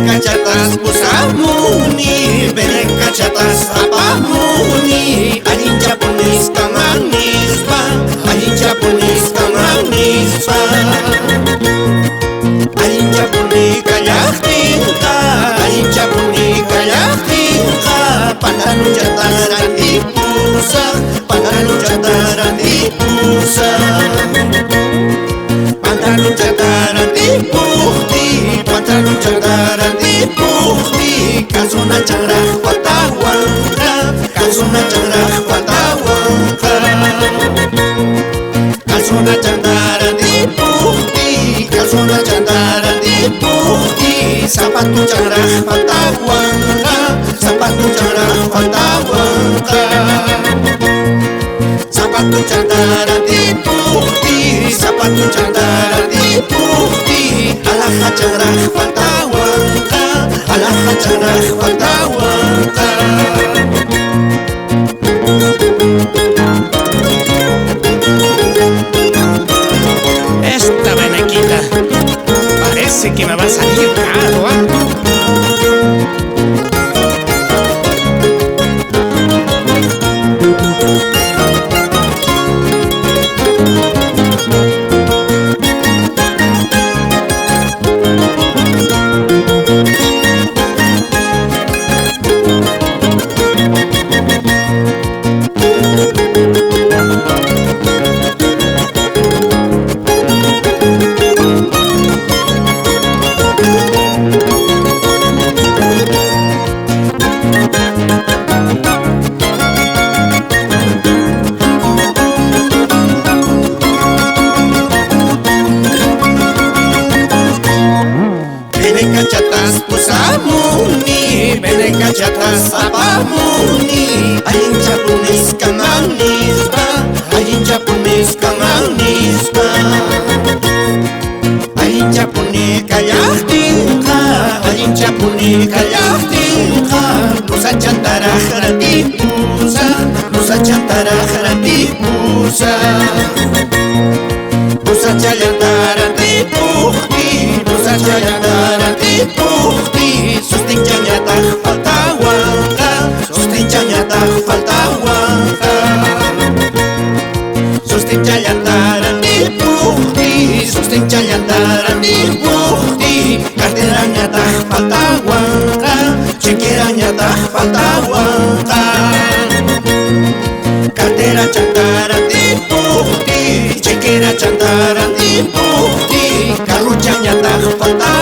Cachatas pusamuni, bene cachatas apamuni. Alin japonis kamanispa, alin japonis kamanispa. Alin japoni kayaktinka, alin japoni kayaktinka. Pandalu jataran dipusa, pandalu jataran dipusa. Pandalu jataran dipuhti, pandalu jataran dipuhti. Kalsuna changrah watawangka, kalsuna changrah watawangka. Kalsuna jataran dipuhti, kalsuna jataran dipuhti. Sapatu changrah watawangka, sapatu changrah watawangka. Sapatu jataran dipuhti, sapatu jataran dipuhti. Alaha changrah watawangka, alaha changrah watawangka. Esta benequita parece que me va a salir caro, ¿eh? Cachatas pusamuni, bene cachatas apamuni. Alin japonis kamanispa, alin japonis kamanispa. Alin japoni kayaktinka, alin japoni kayaktinka. Lusa chantara jaratipusa, lusa chantara jaratipusa. Lusa chayantara dipuhti, lusa chayantara dipuhti. Sustincha nyata faltawangka, sustincha nyata faltawangka. Sustincha yantara dipuhti, sustincha yantara dipuhti. Cartera nyata faltawangka, chequera nyata faltawangka. Cartera chantara dipuhti, chequera chantara dipuhti. Carrucha nyata faltawangka.